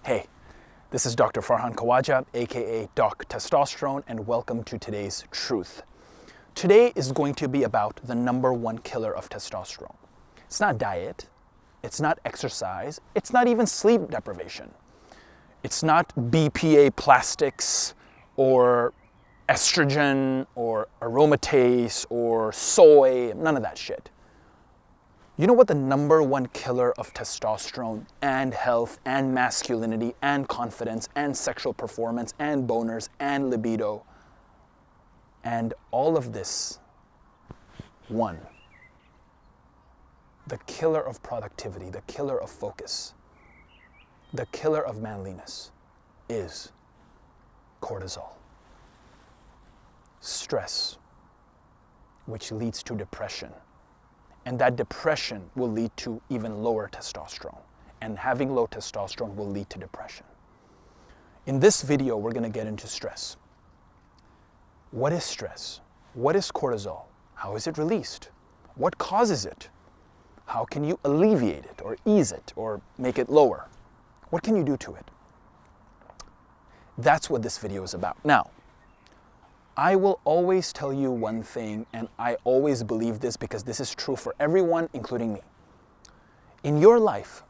Hey, this is Dr. Farhan Ph.D, aka Doc Testosterone, and welcome to today's Truth. Today is going to be about the number one killer of testosterone. It's not diet, it's not exercise, it's not even sleep deprivation. It's not BPA plastics or estrogen or aromatase or soy, none of that shit. You know what the number one killer of testosterone and health and masculinity and confidence and sexual performance and boners and libido and all of this, one, the killer of productivity, the killer of focus, the killer of manliness is cortisol. Stress, which leads to depression. And that depression will lead to even lower testosterone. And having low testosterone will lead to depression. In this video, we're going to get into stress. What is stress? What is cortisol? How is it released? What causes it? How can you alleviate it or ease it or make it lower? What can you do to it? That's what this video is about. Now, I will always tell you one thing, and I always believe this because this is true for everyone, including me. In your life,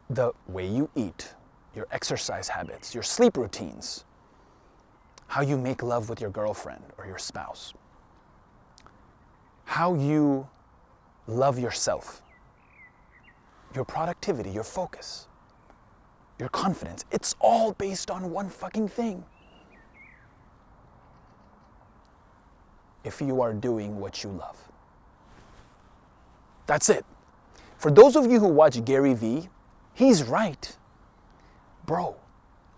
the way you eat, your exercise habits, your sleep routines, how you make love with your girlfriend or your spouse, how you love yourself, your productivity, your focus, your confidence, it's all based on one fucking thing. If you are doing what you love. That's it. For those of you who watch Gary Vee, he's right. Bro,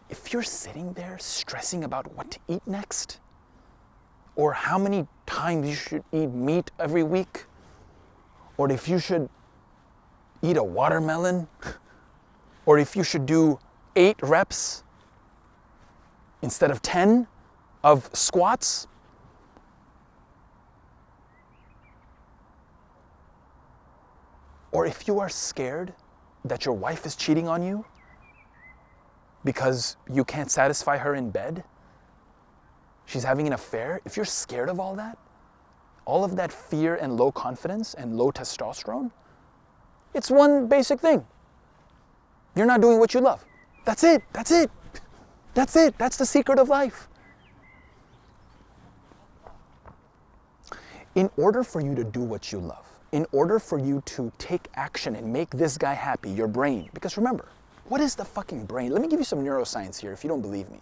if you're sitting there stressing about what to eat next, or how many times you should eat meat every week, or if you should eat a watermelon, or if you should do 8 reps instead of 10 of squats, or if you are scared that your wife is cheating on you because you can't satisfy her in bed, she's having an affair, if you're scared of all of that fear and low confidence and low testosterone, it's one basic thing. You're not doing what you love. That's it. That's it. That's it. That's the secret of life. In order for you to do what you love, in order for you to take action and make this guy happy, your brain, because remember, what is the fucking brain? Let me give you some neuroscience here if you don't believe me.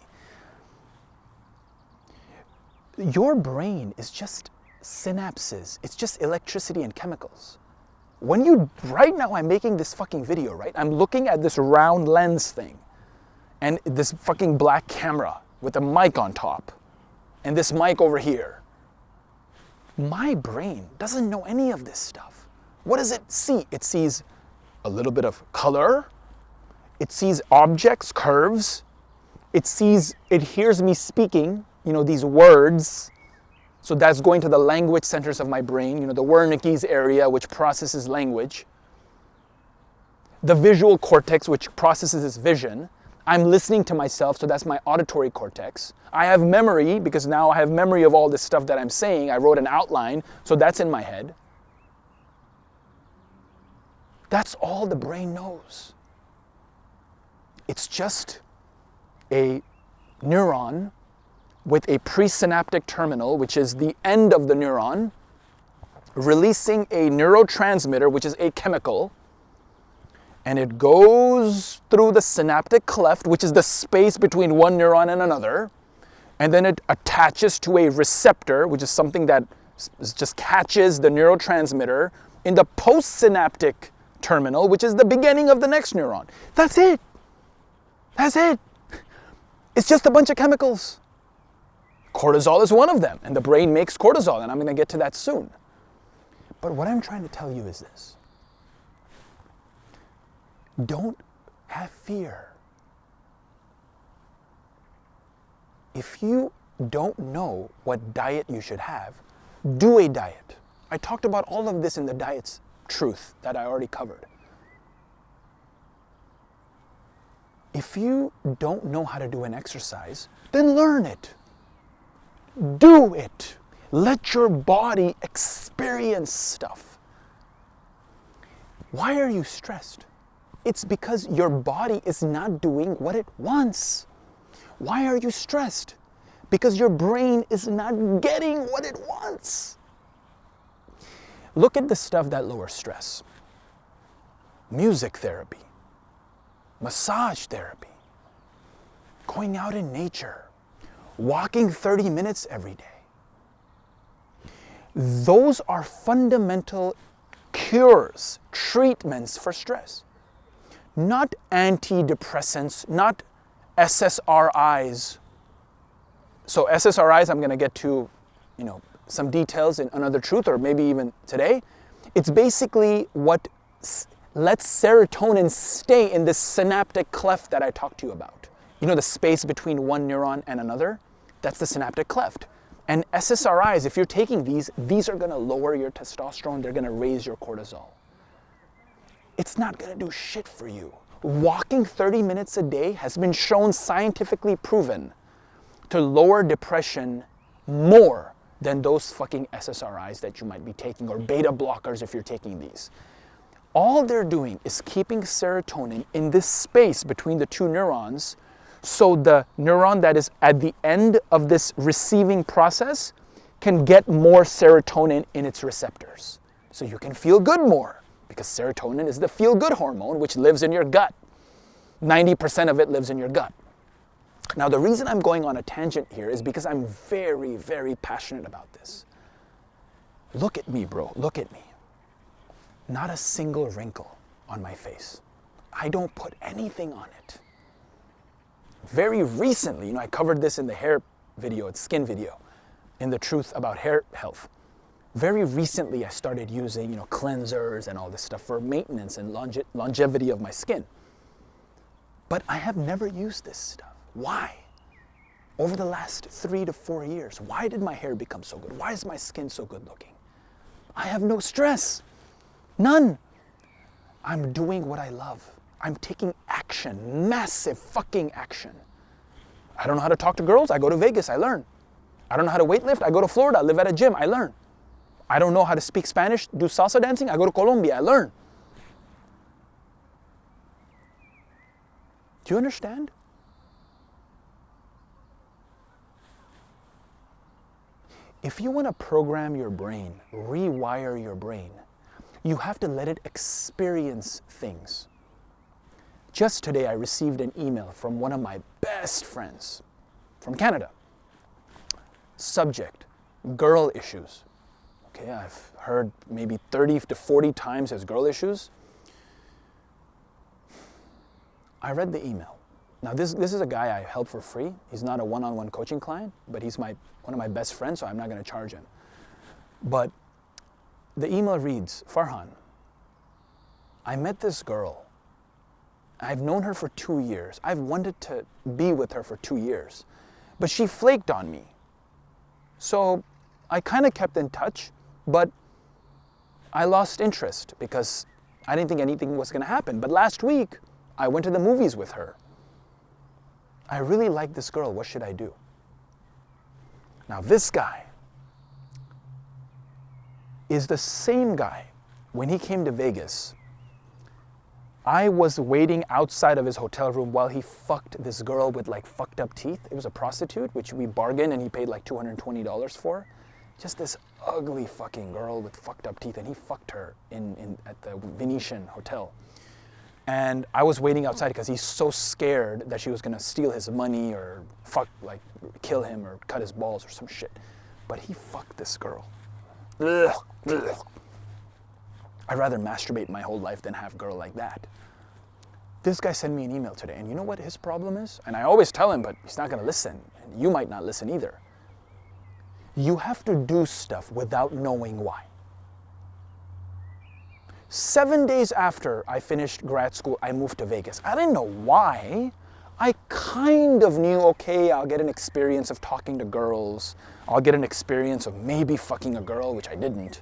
Your brain is just synapses. It's just electricity and chemicals. Right now I'm making this fucking video, right? I'm looking at this round lens thing and this fucking black camera with a mic on top and this mic over here. My brain doesn't know any of this stuff. What does it see? It sees a little bit of color. It sees objects, curves. It hears me speaking, these words. So that's going to the language centers of my brain, the Wernicke's area, which processes language. The visual cortex, which processes this vision. I'm listening to myself, so that's my auditory cortex. I have memory, because now I have memory of all this stuff that I'm saying. I wrote an outline, so that's in my head. That's all the brain knows. It's just a neuron with a presynaptic terminal, which is the end of the neuron, releasing a neurotransmitter, which is a chemical, and it goes through the synaptic cleft, which is the space between one neuron and another, and then it attaches to a receptor, which is something that just catches the neurotransmitter in the postsynaptic terminal, which is the beginning of the next neuron. That's it. That's it. It's just a bunch of chemicals. Cortisol is one of them, and the brain makes cortisol, and I'm going to get to that soon. But what I'm trying to tell you is this. Don't have fear. If you don't know what diet you should have, do a diet. I talked about all of this in the diet's truth that I already covered. If you don't know how to do an exercise, then learn it. Do it. Let your body experience stuff. Why are you stressed? It's because your body is not doing what it wants. Why are you stressed? Because your brain is not getting what it wants. Look at the stuff that lowers stress. Music therapy, massage therapy, going out in nature, walking 30 minutes every day. Those are fundamental cures, treatments for stress. Not antidepressants, not SSRIs. So SSRIs, I'm going to get to, some details in Another Truth, or maybe even today. It's basically what lets serotonin stay in this synaptic cleft that I talked to you about. The space between one neuron and another? That's the synaptic cleft. And SSRIs, if you're taking these are going to lower your testosterone, they're going to raise your cortisol. It's not going to do shit for you. Walking 30 minutes a day has been shown, scientifically proven, to lower depression more than those fucking SSRIs that you might be taking, or beta blockers if you're taking these. All they're doing is keeping serotonin in this space between the two neurons, so the neuron that is at the end of this receiving process can get more serotonin in its receptors. So you can feel good more, because serotonin is the feel-good hormone which lives in your gut. 90% of it lives in your gut. Now, the reason I'm going on a tangent here is because I'm very, very passionate about this. Look at me, bro. Look at me. Not a single wrinkle on my face. I don't put anything on it. Very recently, I covered this in the hair video, it's skin video, in The Truth About Hair Health. Very recently, I started using, cleansers and all this stuff for maintenance and longevity of my skin. But I have never used this stuff. Why? Over the last 3 to 4 years, why did my hair become so good? Why is my skin so good looking? I have no stress. None. I'm doing what I love. I'm taking action, massive fucking action. I don't know how to talk to girls, I go to Vegas, I learn. I don't know how to weightlift, I go to Florida, I live at a gym, I learn. I don't know how to speak Spanish, do salsa dancing, I go to Colombia, I learn. Do you understand? If you want to program your brain, rewire your brain, you have to let it experience things. Just today, I received an email from one of my best friends from Canada. Subject, girl issues. Okay, I've heard maybe 30 to 40 times his girl issues. I read the email. Now, this is a guy I help for free. He's not a one-on-one coaching client, but he's one of my best friends, so I'm not going to charge him. But the email reads, Farhan, I met this girl. I've known her for 2 years. I've wanted to be with her for 2 years, but she flaked on me. So I kind of kept in touch, but I lost interest because I didn't think anything was going to happen. But last week, I went to the movies with her. I really like this girl. What should I do? Now, this guy is the same guy. When he came to Vegas, I was waiting outside of his hotel room while he fucked this girl with fucked up teeth. It was a prostitute, which we bargained and he paid $220 for. Just this ugly fucking girl with fucked up teeth, and he fucked her at the Venetian Hotel. And I was waiting outside because he's so scared that she was gonna steal his money or kill him or cut his balls or some shit. But he fucked this girl. Ugh, ugh. I'd rather masturbate my whole life than have a girl like that. This guy sent me an email today, and you know what his problem is? And I always tell him, but he's not gonna listen. And you might not listen either. You have to do stuff without knowing why. 7 days after I finished grad school, I moved to Vegas. I didn't know why. I kind of knew, okay, I'll get an experience of talking to girls. I'll get an experience of maybe fucking a girl, which I didn't.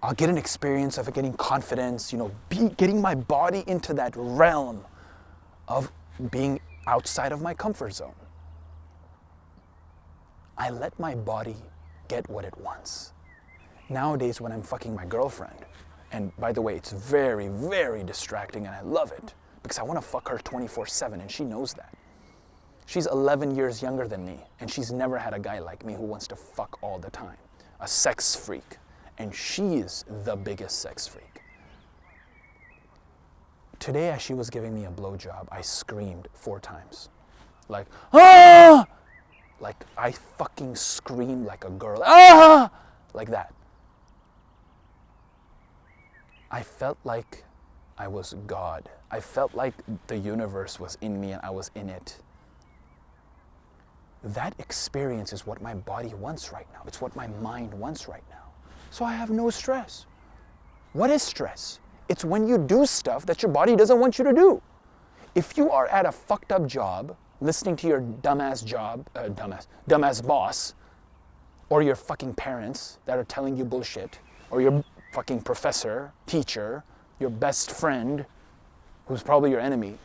I'll get an experience of getting confidence, getting my body into that realm of being outside of my comfort zone. I let my body get what it wants. Nowadays, when I'm fucking my girlfriend, and by the way, it's very, very distracting and I love it because I want to fuck her 24/7 and she knows that. She's 11 years younger than me and she's never had a guy like me who wants to fuck all the time. A sex freak. And she is the biggest sex freak. Today, as she was giving me a blowjob, I screamed 4 times. Like, ah! Like, I fucking screamed like a girl. Ah! Like that. I felt like I was God. I felt like the universe was in me and I was in it. That experience is what my body wants right now. It's what my mind wants right now. So I have no stress. What is stress? It's when you do stuff that your body doesn't want you to do. If you are at a fucked up job, listening to your dumbass boss, or your fucking parents that are telling you bullshit, or your fucking professor, teacher, your best friend, who's probably your enemy,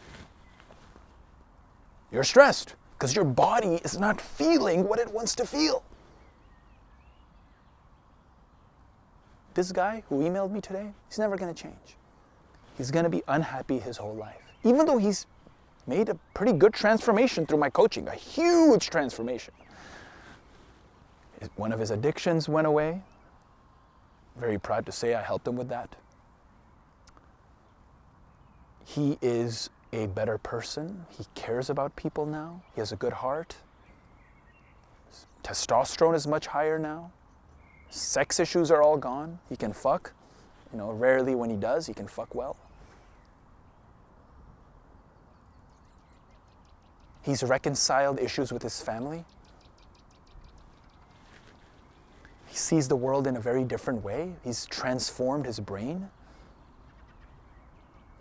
you're stressed because your body is not feeling what it wants to feel. This guy who emailed me today, he's never going to change. He's going to be unhappy his whole life. Even though he's made a pretty good transformation through my coaching, a huge transformation. One of his addictions went away. Very proud to say I helped him with that. He is a better person. He cares about people now. He has a good heart. His testosterone is much higher now. Sex issues are all gone. He can fuck. You know, rarely when he does, he can fuck well. He's reconciled issues with his family. He sees the world in a very different way. He's transformed his brain.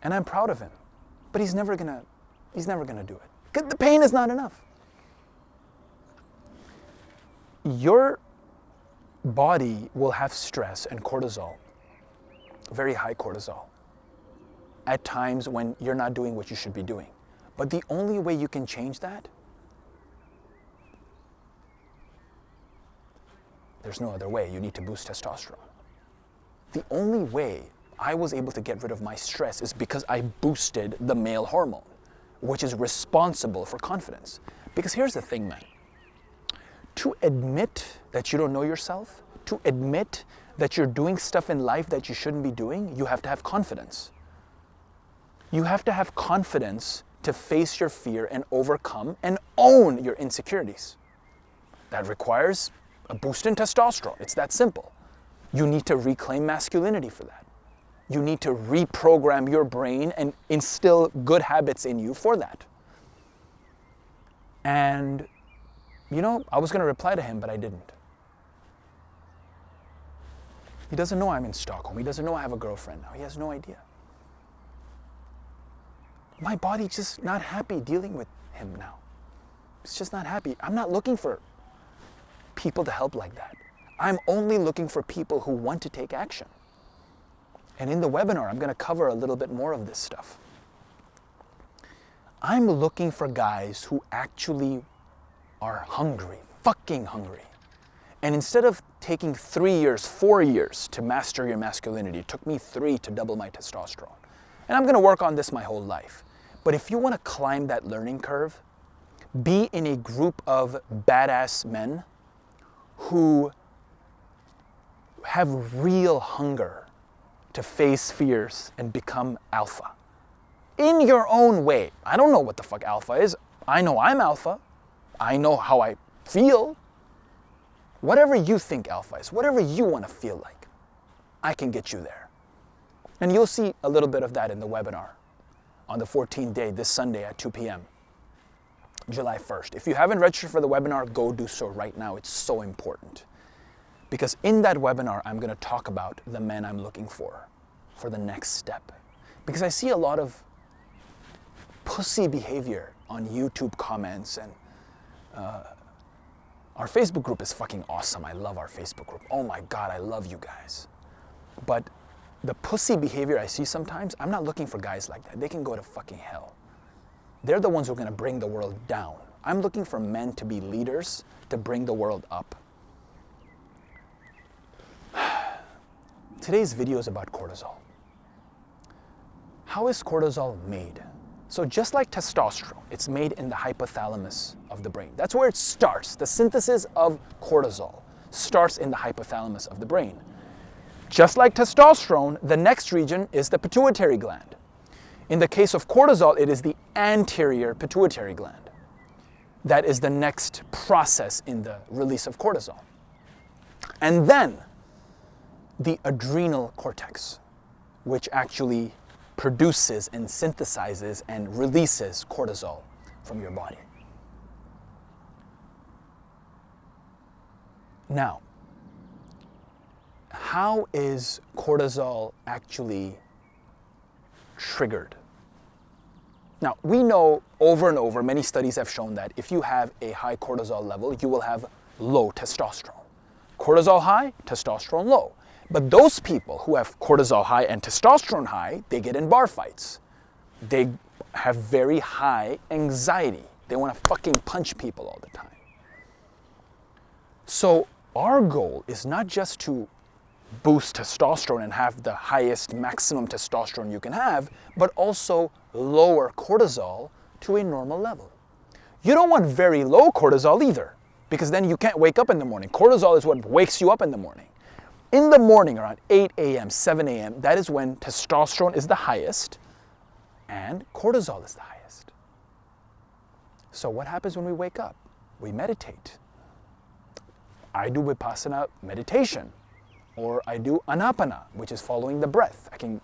And I'm proud of him. But he's never gonna do it. 'Cause the pain is not enough. Your body will have stress and cortisol, very high cortisol, at times when you're not doing what you should be doing. But the only way you can change that, there's no other way. You need to boost testosterone. The only way I was able to get rid of my stress is because I boosted the male hormone, which is responsible for confidence. Because here's the thing, man. To admit that you don't know yourself, to admit that you're doing stuff in life that you shouldn't be doing, you have to have confidence. You have to have confidence to face your fear and overcome and own your insecurities. That requires a boost in testosterone. It's that simple. You need to reclaim masculinity for that. You need to reprogram your brain and instill good habits in you for that. And, you know, I was going to reply to him, but I didn't. He doesn't know I'm in Stockholm. He doesn't know I have a girlfriend now. He has no idea. My body's just not happy dealing with him now. It's just not happy. I'm not looking for people to help like that. I'm only looking for people who want to take action. And in the webinar, I'm going to cover a little bit more of this stuff. I'm looking for guys who actually are hungry, fucking hungry. And instead of taking 3 years, 4 years to master your masculinity, it took me 3 to double my testosterone. And I'm going to work on this my whole life. But if you want to climb that learning curve, be in a group of badass men who have real hunger to face fears and become alpha. In your own way. I don't know what the fuck alpha is. I know I'm alpha. I know how I feel. Whatever you think alpha is, whatever you want to feel like, I can get you there. And you'll see a little bit of that in the webinar on the 14th day, this Sunday at 2 p.m., July 1st. If you haven't registered for the webinar, go do so right now. It's so important. Because in that webinar, I'm going to talk about the men I'm looking for the next step. Because I see a lot of pussy behavior on YouTube comments, and our Facebook group is fucking awesome. I love our Facebook group. Oh my God, I love you guys. But the pussy behavior I see sometimes, I'm not looking for guys like that. They can go to fucking hell. they're the ones who are going to bring the world down. I'm looking for men to be leaders, to bring the world up. Today's video is about cortisol. How is cortisol made? So just like testosterone, it's made in the hypothalamus of the brain. That's where it starts. The synthesis of cortisol starts in the hypothalamus of the brain. Just like testosterone, the next region is the pituitary gland. In the case of cortisol, it is the anterior pituitary gland. That is the next process in the release of cortisol. And then the adrenal cortex, which actually produces and synthesizes and releases cortisol from your body. Now, how is cortisol actually triggered? Now, we know over and over, many studies have shown that if you have a high cortisol level, you will have low testosterone. Cortisol high, testosterone low. But those people who have cortisol high and testosterone high, they get in bar fights. They have very high anxiety. They want to fucking punch people all the time. So our goal is not just to boost testosterone and have the highest maximum testosterone you can have, but also lower cortisol to a normal level. You don't want very low cortisol either, because then you can't wake up in the morning. Cortisol is what wakes you up in the morning. In the morning, around 8 a.m., 7 a.m., that is when testosterone is the highest and cortisol is the highest. So what happens when we wake up? We meditate. I do Vipassana meditation, or I do Anapana, which is following the breath. I can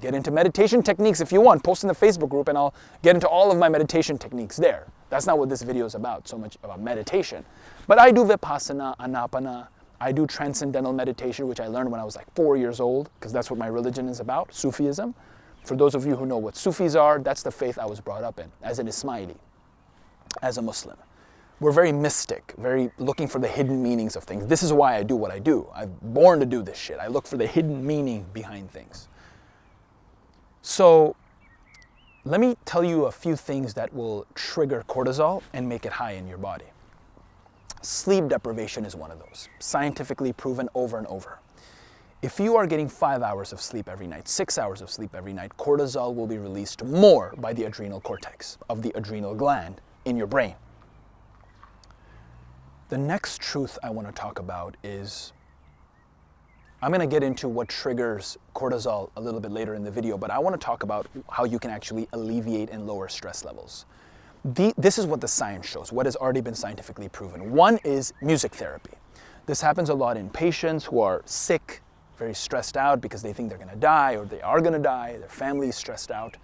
get into meditation techniques if you want. Post in the Facebook group and I'll get into all of my meditation techniques there. That's not what this video is about, so much about meditation. But I do Vipassana, Anapana. I do transcendental meditation, which I learned when I was like 4 years old, because that's what my religion is about, Sufism. For those of you who know what Sufis are, that's the faith I was brought up in, as an Ismaili, as a Muslim. We're very mystic, very looking for the hidden meanings of things. This is why I do what I do. I'm born to do this shit. I look for the hidden meaning behind things. So let me tell you a few things that will trigger cortisol and make it high in your body. Sleep deprivation is one of those, scientifically proven over and over. If you are getting 5 hours of sleep every night, 6 hours of sleep every night, cortisol will be released more by the adrenal cortex of the adrenal gland in your brain. The next truth I want to talk about is, I'm going to get into what triggers cortisol a little bit later in the video, but I want to talk about how you can actually alleviate and lower stress levels. This is what the science shows, what has already been scientifically proven. One is music therapy. This happens a lot in patients who are sick, very stressed out because they think they're going to die or they are going to die, their family is stressed out.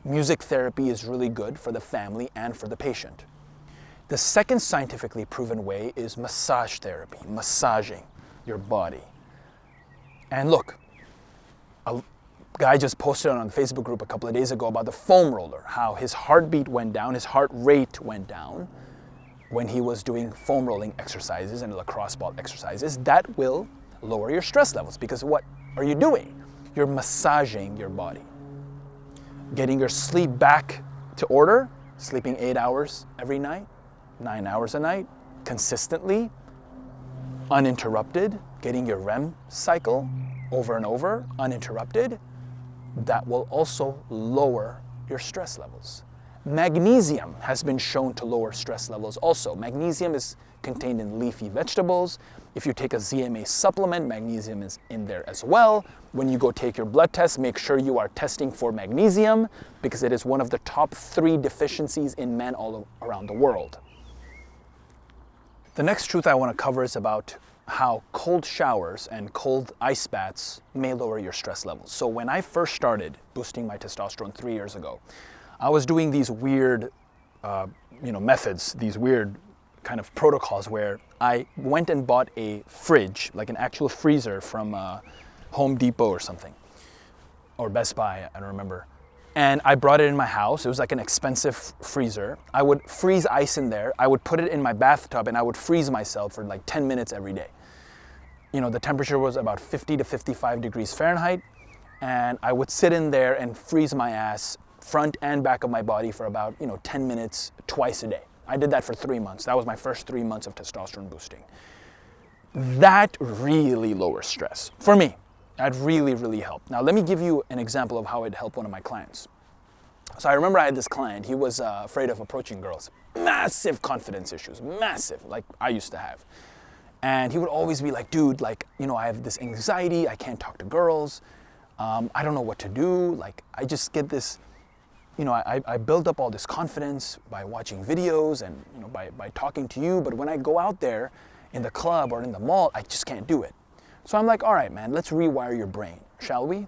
Music therapy is really good for the family and for the patient. The second scientifically proven way is massage therapy, massaging your body. And look, a guy just posted on the Facebook group a couple of days ago about the foam roller, how his heartbeat went down, his heart rate went down when he was doing foam rolling exercises and lacrosse ball exercises. That will lower your stress levels, because what are you doing? You're massaging your body. Getting your sleep back to order, sleeping 8 hours every night, 9 hours a night, consistently, uninterrupted, getting your REM cycle over and over, uninterrupted, that will also lower your stress levels. Magnesium has been shown to lower stress levels also. Magnesium is contained in leafy vegetables. If you take a ZMA supplement, magnesium is in there as well. When you go take your blood test, make sure you are testing for magnesium, because it is one of the top 3 deficiencies in men all around the world. The next truth I want to cover is about how cold showers and cold ice baths may lower your stress levels. So when I first started boosting my testosterone 3 years ago, I was doing these weird methods, these weird kind of protocols where I went and bought a fridge, like an actual freezer from Home Depot or something, or Best Buy, I don't remember. And I brought it in my house. It was like an expensive freezer. I would freeze ice in there. I would put it in my bathtub and I would freeze myself for like 10 minutes every day. You know, the temperature was about 50 to 55 degrees Fahrenheit. And I would sit in there and freeze my ass front and back of my body for about 10 minutes twice a day. I did that for 3 months. That was my first 3 months of testosterone boosting. That really lowers stress for me. That really helped. Now let me give you an example of how it helped one of my clients. So I remember I had this client. He was afraid of approaching girls. Massive confidence issues, massive, like I used to have. And he would always be like, dude, like, I have this anxiety. I can't talk to girls. I don't know what to do. Like, I just get this, I build up all this confidence by watching videos and, by talking to you. But when I go out there in the club or in the mall, I just can't do it. So I'm like, all right, man, let's rewire your brain, shall we?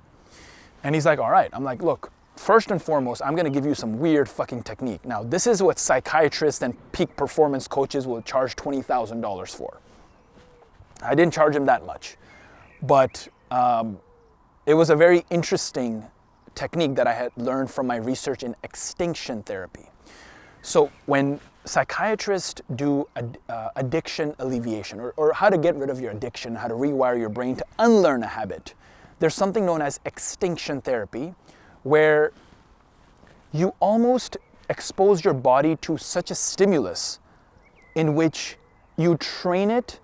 And he's like, all right. I'm like, look, first and foremost, I'm gonna give you some weird fucking technique. Now, this is what psychiatrists and peak performance coaches will charge $20,000 for. I didn't charge him that much, but it was a very interesting technique that I had learned from my research in extinction therapy. So when psychiatrists do addiction alleviation, or how to get rid of your addiction, how to rewire your brain to unlearn a habit, there's something known as extinction therapy, where you almost expose your body to such a stimulus in which you train it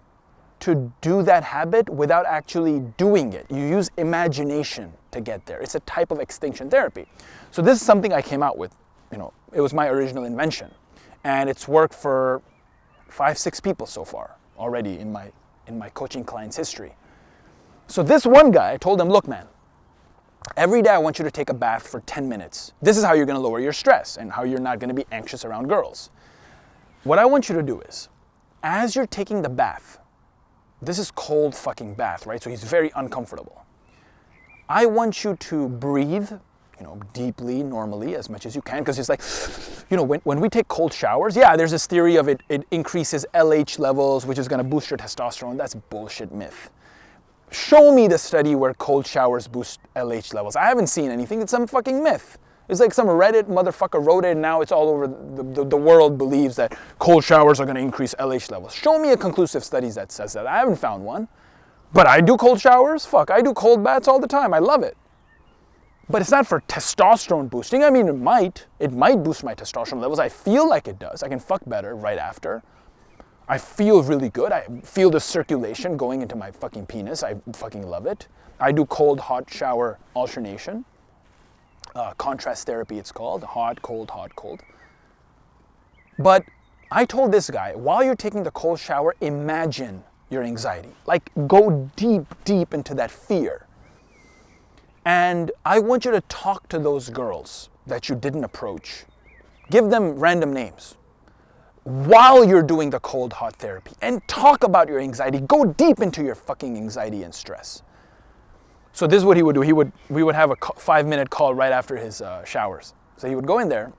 to do that habit without actually doing it. You use imagination to get there. It's a type of extinction therapy. So this is something I came out with. It was my original invention. And it's worked for 5-6 people so far already in my coaching clients' history. So this one guy, I told him, look, man, every day I want you to take a bath for 10 minutes. This is how you're gonna lower your stress and how you're not gonna be anxious around girls. What I want you to do is, as you're taking the bath, this is cold fucking bath, right? So he's very uncomfortable. I want you to breathe, deeply, normally, as much as you can, because it's like, when we take cold showers, yeah, there's this theory of it increases LH levels, which is gonna boost your testosterone. That's bullshit myth. Show me the study where cold showers boost LH levels. I haven't seen anything. It's some fucking myth. It's like some Reddit motherfucker wrote it, and now it's all over the world believes that cold showers are gonna increase LH levels. Show me a conclusive study that says that. I haven't found one. But I do cold showers. Fuck, I do cold baths all the time. I love it. But it's not for testosterone boosting. I mean, it might boost my testosterone levels. I feel like it does. I can fuck better right after. I feel really good. I feel the circulation going into my fucking penis. I fucking love it. I do cold, hot shower alternation. Contrast therapy, it's called. Hot, cold, hot, cold. But I told this guy, while you're taking the cold shower, imagine your anxiety. Like, go deep into that fear. And I want you to talk to those girls that you didn't approach. Give them random names while you're doing the cold hot therapy, and talk about your anxiety. Go deep into your fucking anxiety and stress. So this is what he would do. We would have a 5-minute call right after his showers. So he would go in there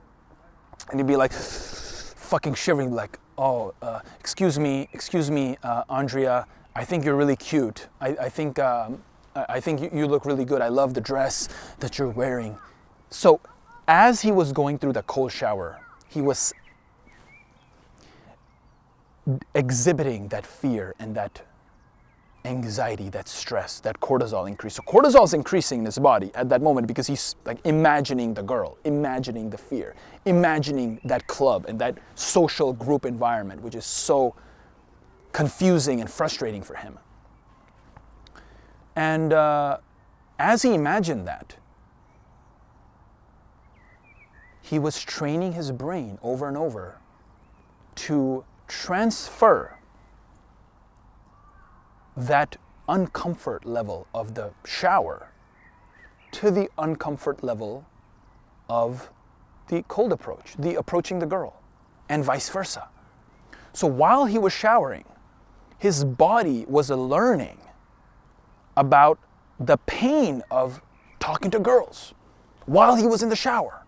and he'd be like fucking shivering, like, oh, excuse me, Andrea, I think you're really cute. I think you look really good. I love the dress that you're wearing. So as he was going through the cold shower, he was exhibiting that fear and that anxiety, that stress, that cortisol increase. So cortisol is increasing in his body at that moment because he's like imagining the girl, imagining the fear, imagining that club and that social group environment, which is so confusing and frustrating for him. And as he imagined that, he was training his brain over and over to transfer that uncomfort level of the shower to the uncomfort level of the cold approach, the approaching the girl, and vice versa. So while he was showering, his body was learning about the pain of talking to girls while he was in the shower.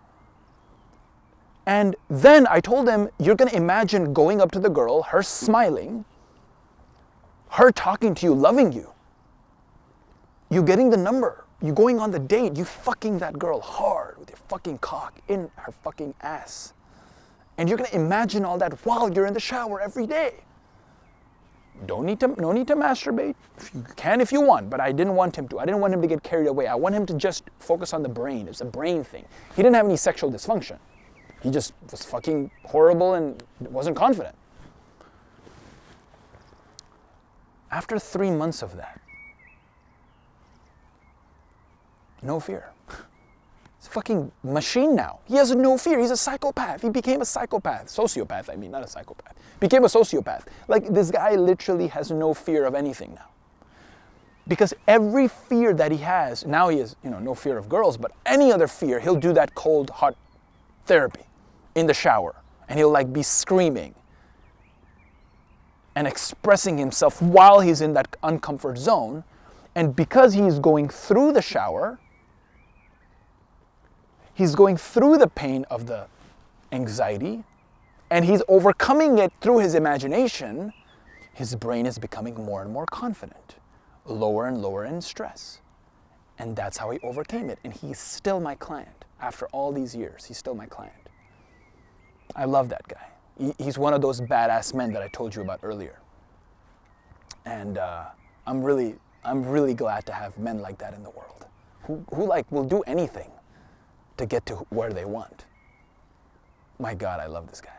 And then I told him, you're going to imagine going up to the girl, her smiling, her talking to you, loving you, you getting the number, you going on the date, you fucking that girl hard with your fucking cock in her fucking ass. And you're going to imagine all that while you're in the shower every day. no need to masturbate. You can if you want, but I didn't want him to. I didn't want him to get carried away. I want him to just focus on the brain. It's a brain thing. He didn't have any sexual dysfunction. He just was fucking horrible and wasn't confident. After 3 months of that, no fear. He's a fucking machine now. He has no fear. He's a psychopath. He became a psychopath. Sociopath, I mean, not a psychopath. Became a sociopath. Like, this guy literally has no fear of anything now. Because every fear that he has, now he has, no fear of girls, but any other fear, he'll do that cold, hot therapy in the shower. And he'll like be screaming and expressing himself while he's in that uncomfort zone. And because he's going through the shower, he's going through the pain of the anxiety, and he's overcoming it through his imagination, his brain is becoming more and more confident, lower and lower in stress. And that's how he overcame it. And he's still my client. After all these years, he's still my client. I love that guy. He's one of those badass men that I told you about earlier. And I'm really glad to have men like that in the world, who like will do anything to get to where they want. My God, I love this guy.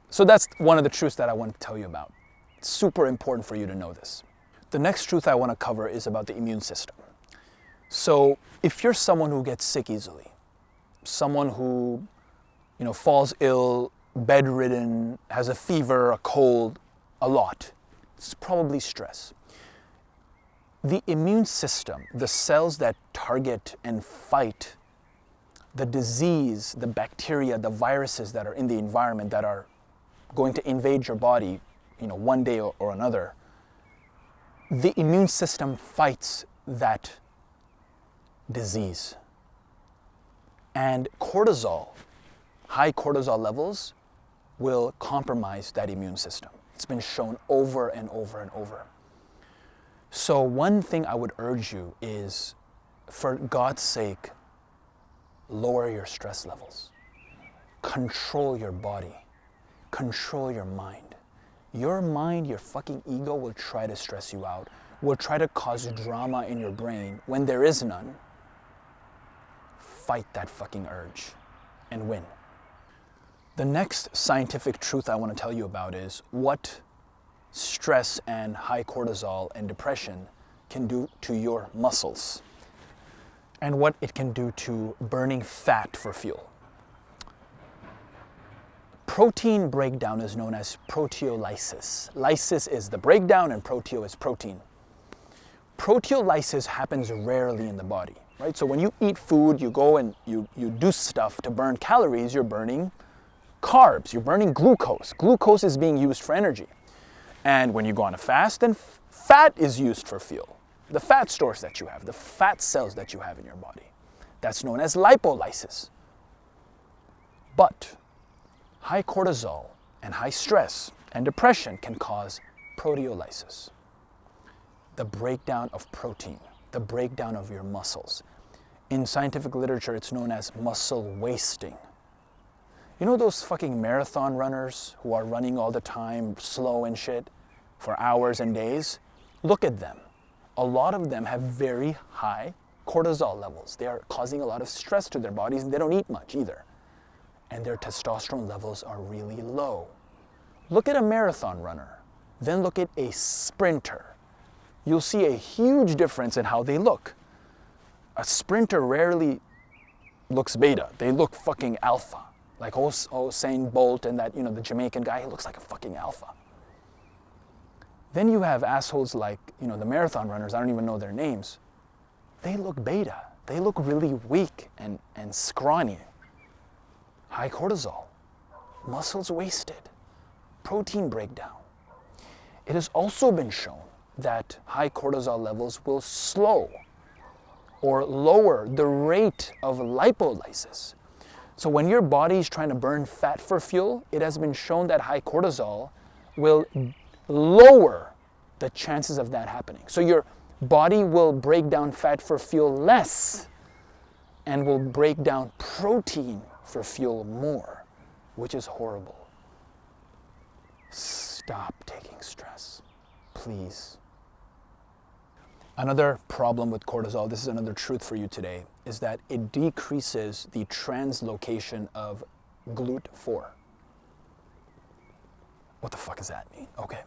So that's one of the truths that I want to tell you about. It's super important for you to know this. The next truth I want to cover is about the immune system. So if you're someone who gets sick easily, someone who, falls ill, bedridden, has a fever, a cold, a lot, it's probably stress. The immune system, the cells that target and fight the disease, the bacteria, the viruses that are in the environment that are going to invade your body, one day or another, the immune system fights that disease. And cortisol, high cortisol levels, will compromise that immune system. It's been shown over and over and over. So one thing I would urge you is, for God's sake, lower your stress levels. Control your body. Control your mind. Your mind, your fucking ego will try to stress you out, will try to cause drama in your brain when there is none. Fight that fucking urge and win. The next scientific truth I want to tell you about is what stress and high cortisol and depression can do to your muscles, and what it can do to burning fat for fuel. Protein breakdown is known as proteolysis. Lysis is the breakdown and proteo is protein. Proteolysis happens rarely in the body, right? So when you eat food, you go and you do stuff to burn calories, you're burning carbs, you're burning glucose. Glucose is being used for energy. And when you go on a fast, then fat is used for fuel. The fat stores that you have, the fat cells that you have in your body. That's known as lipolysis. But high cortisol and high stress and depression can cause proteolysis, the breakdown of protein, the breakdown of your muscles. In scientific literature, it's known as muscle wasting. You know those fucking marathon runners who are running all the time, slow and shit, for hours and days? Look at them. A lot of them have very high cortisol levels. They are causing a lot of stress to their bodies, and they don't eat much either. And their testosterone levels are really low. Look at a marathon runner, then look at a sprinter. You'll see a huge difference in how they look. A sprinter rarely looks beta. They look fucking alpha. Like Usain Bolt and that, the Jamaican guy, he looks like a fucking alpha. Then you have assholes like, the marathon runners, I don't even know their names. They look beta. They look really weak and scrawny. High cortisol, muscles wasted, protein breakdown. It has also been shown that high cortisol levels will slow or lower the rate of lipolysis. So when your body is trying to burn fat for fuel, it has been shown that high cortisol will lower the chances of that happening. So your body will break down fat for fuel less and will break down protein for fuel more, which is horrible. Stop taking stress. please. Another problem with cortisol, this is another truth for you today, is that it decreases the translocation of GLUT4. What the fuck does that mean? Okay,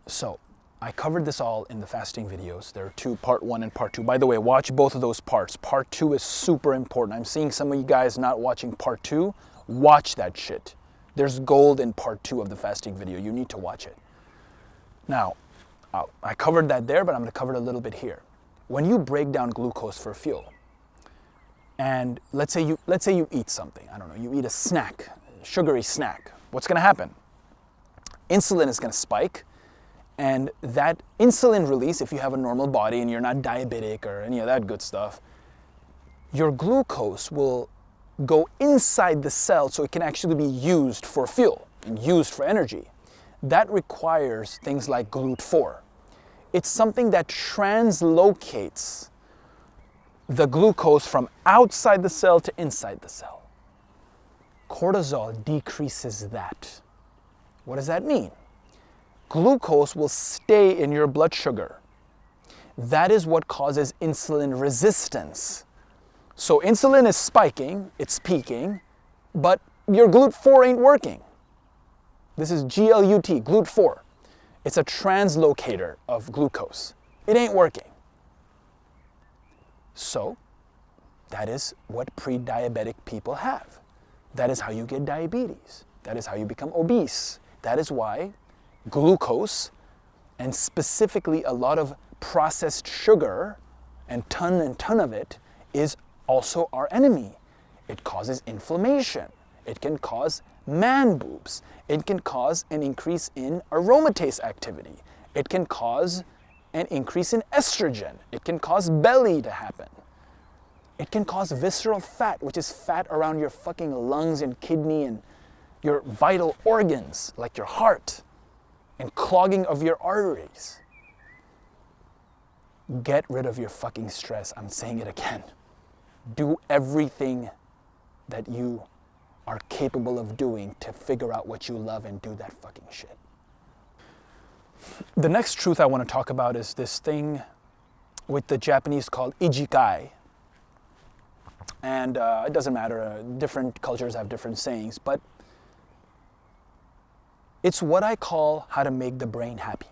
so I covered this all in the fasting videos. There are two, part 1 and part 2. By the way, watch both of those parts. Part 2 is super important. I'm seeing some of you guys not watching part 2. Watch that shit. There's gold in part 2 of the fasting video. You need to watch it. Now, I covered that there, but I'm going to cover it a little bit here. When you break down glucose for fuel, and let's say you eat something, I don't know, you eat a snack, a sugary snack, what's going to happen? Insulin is going to spike, and that insulin release, if you have a normal body and you're not diabetic or any of that good stuff, your glucose will go inside the cell so it can actually be used for fuel and used for energy. That requires things like GLUT4. It's something that translocates the glucose from outside the cell to inside the cell. Cortisol decreases that. What does that mean? Glucose will stay in your blood sugar. That is what causes insulin resistance. So insulin is spiking, it's peaking, but your GLUT4 ain't working. This is GLUT, GLUT4. It's a translocator of glucose. It ain't working. So that is what pre-diabetic people have. That is how you get diabetes. That is how you become obese. That is why glucose, and specifically a lot of processed sugar, and ton of it, is also our enemy. It causes inflammation. It can cause man boobs. It can cause an increase in aromatase activity. It can cause an increase in estrogen. It can cause belly to happen. It can cause visceral fat, which is fat around your fucking lungs and kidney and your vital organs, like your heart, and clogging of your arteries. Get rid of your fucking stress. I'm saying it again. Do everything that you are capable of doing to figure out what you love and do that fucking shit. The next truth I want to talk about is this thing with the Japanese called ijikai. And it doesn't matter, different cultures have different sayings, but it's what I call how to make the brain happy.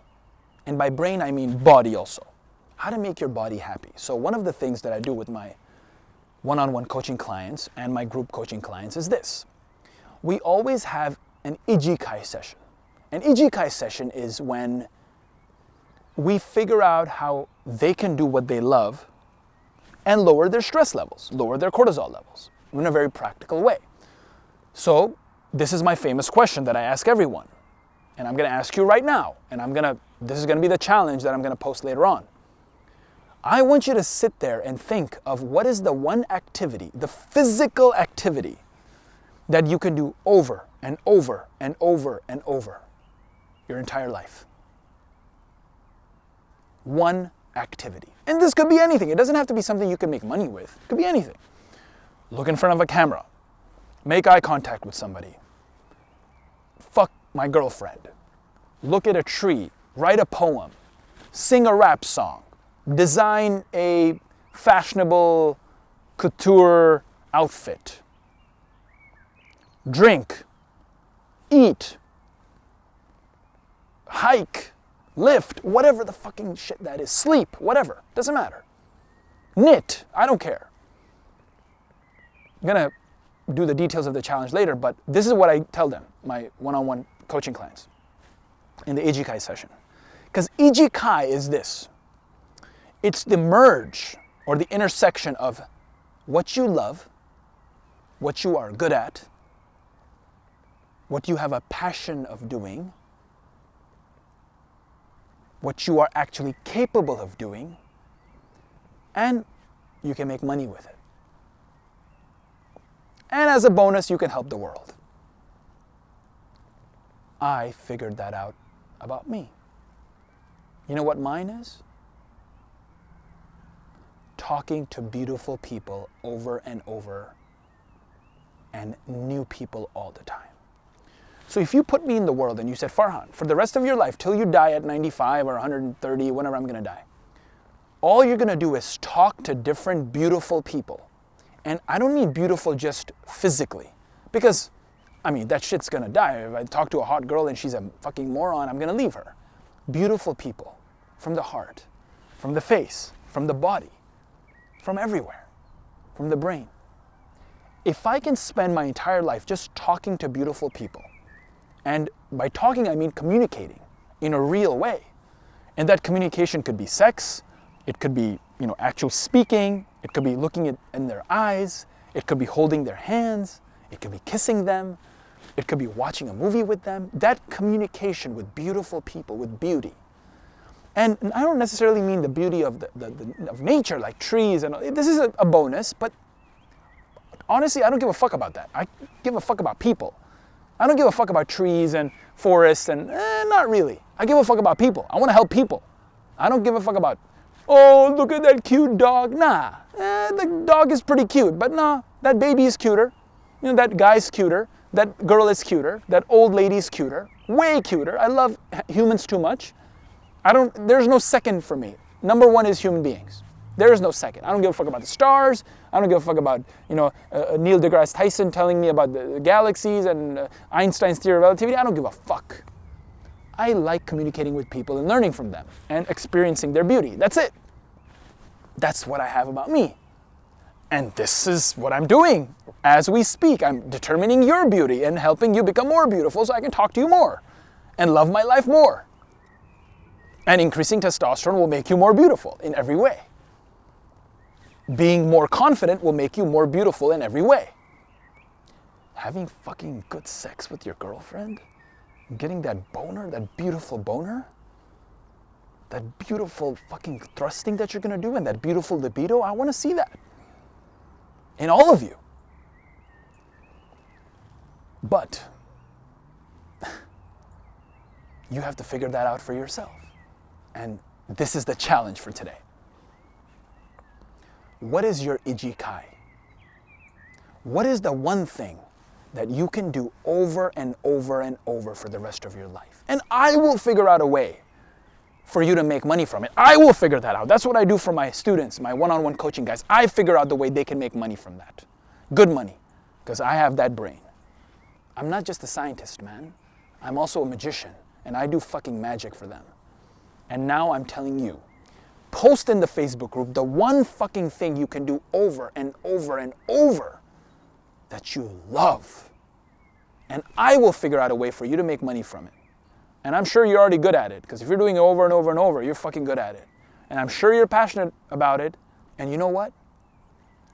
And by brain, I mean body also. How to make your body happy. So one of the things that I do with my one-on-one coaching clients and my group coaching clients is this. We always have an ijikai session. An ijikai session is when we figure out how they can do what they love and lower their stress levels, lower their cortisol levels in a very practical way. So this is my famous question that I ask everyone. And I'm going to ask you right now. And this is going to be the challenge that I'm going to post later on. I want you to sit there and think of what is the one activity, the physical activity, that you can do over and over and over and over your entire life. One activity. And this could be anything. It doesn't have to be something you can make money with. It could be anything. Look in front of a camera. Make eye contact with somebody. Fuck my girlfriend. Look at a tree. Write a poem. Sing a rap song. Design a fashionable couture outfit. Drink. Eat. Hike. Lift. Whatever the fucking shit that is. Sleep. Whatever. Doesn't matter. Knit. I don't care. I'm gonna do the details of the challenge later, but this is what I tell them, my one-on-one coaching clients, in the ijikai session. Because ijikai is this. It's the merge or the intersection of what you love, what you are good at, what you have a passion of doing, what you are actually capable of doing, and you can make money with it. And as a bonus, you can help the world. I figured that out about me. You know what mine is? Talking to beautiful people over and over, and new people all the time. So if you put me in the world and you said, Farhan, for the rest of your life, till you die at 95 or 130, whenever I'm going to die, all you're going to do is talk to different beautiful people. And I don't mean beautiful just physically, because, I mean, that shit's going to die. If I talk to a hot girl and she's a fucking moron, I'm going to leave her. Beautiful people from the heart, from the face, from the body, from everywhere, from the brain. If I can spend my entire life just talking to beautiful people, and by talking I mean communicating in a real way, and that communication could be sex, it could be, actual speaking, it could be looking in their eyes, it could be holding their hands, it could be kissing them, it could be watching a movie with them. That communication with beautiful people, with beauty. And I don't necessarily mean the beauty of of nature, like trees, and this is a bonus, but honestly, I don't give a fuck about that. I give a fuck about people. I don't give a fuck about trees and forests and not really. I give a fuck about people. I want to help people. I don't give a fuck about, oh, look at that cute dog. Nah, the dog is pretty cute, but nah, that baby is cuter. That guy's cuter. That girl is cuter. That old lady's cuter. Way cuter. I love humans too much. There's no second for me. Number one is human beings. There is no second. I don't give a fuck about the stars. I don't give a fuck about, Neil deGrasse Tyson telling me about the galaxies and Einstein's theory of relativity. I don't give a fuck. I like communicating with people and learning from them and experiencing their beauty. That's it. That's what I have about me. And this is what I'm doing as we speak. I'm determining your beauty and helping you become more beautiful so I can talk to you more and love my life more. And increasing testosterone will make you more beautiful in every way. Being more confident will make you more beautiful in every way. Having fucking good sex with your girlfriend, getting that boner, that beautiful boner, that beautiful fucking thrusting that you're gonna do, and that beautiful libido, I wanna see that in all of you. But you have to figure that out for yourself. And this is the challenge for today. What is your ikigai? What is the one thing that you can do over and over and over for the rest of your life? And I will figure out a way for you to make money from it. I will figure that out. That's what I do for my students, my one-on-one coaching guys. I figure out the way they can make money from that. Good money, because I have that brain. I'm not just a scientist, man. I'm also a magician, and I do fucking magic for them. And now I'm telling you, post in the Facebook group the one fucking thing you can do over and over and over that you love. And I will figure out a way for you to make money from it. And I'm sure you're already good at it, because if you're doing it over and over and over, you're fucking good at it. And I'm sure you're passionate about it. And you know what?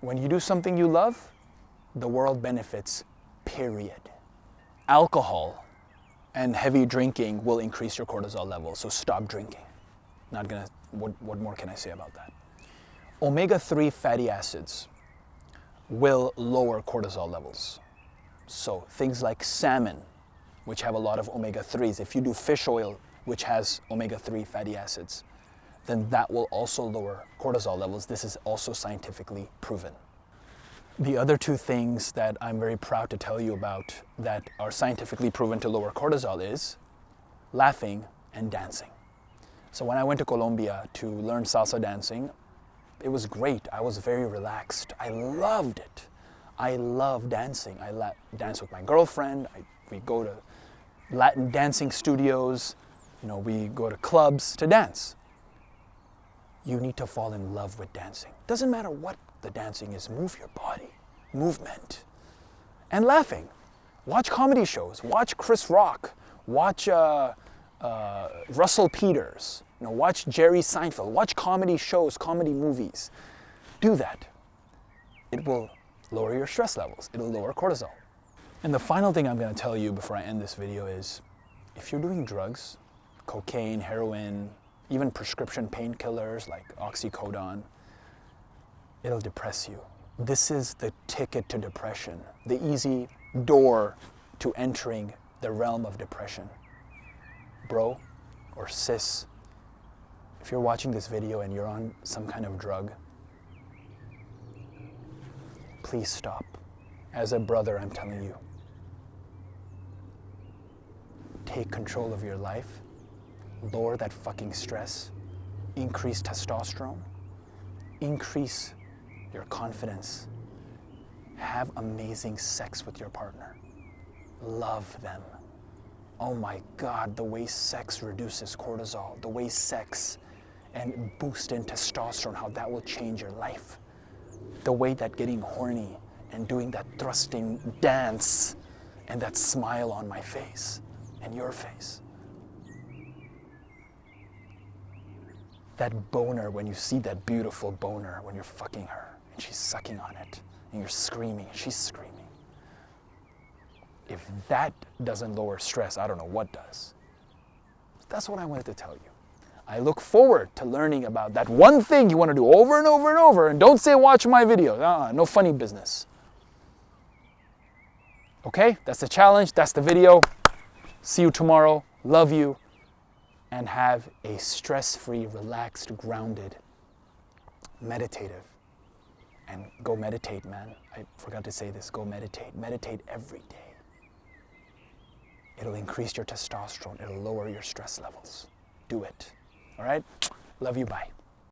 When you do something you love, the world benefits, period. Alcohol and heavy drinking will increase your cortisol level, so stop drinking. What more can I say about that? Omega-3 fatty acids will lower cortisol levels. So things like salmon, which have a lot of omega-3s, if you do fish oil, which has omega-3 fatty acids, then that will also lower cortisol levels. This is also scientifically proven. The other two things that I'm very proud to tell you about that are scientifically proven to lower cortisol is laughing and dancing. So when I went to Colombia to learn salsa dancing, it was great. I was very relaxed. I loved it. I love dancing. I dance with my girlfriend. We go to Latin dancing studios. We go to clubs to dance. You need to fall in love with dancing. Doesn't matter what the dancing is. Move your body. Movement. And laughing. Watch comedy shows. Watch Chris Rock. Watch Russell Peters. Watch Jerry Seinfeld. Watch comedy shows, comedy movies. Do that. It will lower your stress levels. It'll lower cortisol. And the final thing I'm going to tell you before I end this video is, if you're doing drugs, cocaine, heroin, even prescription painkillers like oxycodone, it'll depress you. This is the ticket to depression, the easy door to entering the realm of depression. Bro or sis, if you're watching this video and you're on some kind of drug, please stop. As a brother, I'm telling you. take control of your life, lower that fucking stress, increase testosterone, increase your confidence, have amazing sex with your partner, love them. Oh my God, the way sex reduces cortisol, the way sex and boost in testosterone, how that will change your life. The way that getting horny and doing that thrusting dance and that smile on my face and your face. That boner, when you see that beautiful boner, when you're fucking her and she's sucking on it and you're screaming and she's screaming. If that doesn't lower stress, I don't know what does. That's what I wanted to tell you. I look forward to learning about that one thing you want to do over and over and over. And don't say watch my videos. No funny business. Okay, that's the challenge. That's the video. See you tomorrow. Love you. And have a stress-free, relaxed, grounded, meditative. And go meditate, man. I forgot to say this. Go meditate. Meditate every day. It'll increase your testosterone. It'll lower your stress levels. Do it. All right? Love you. Bye.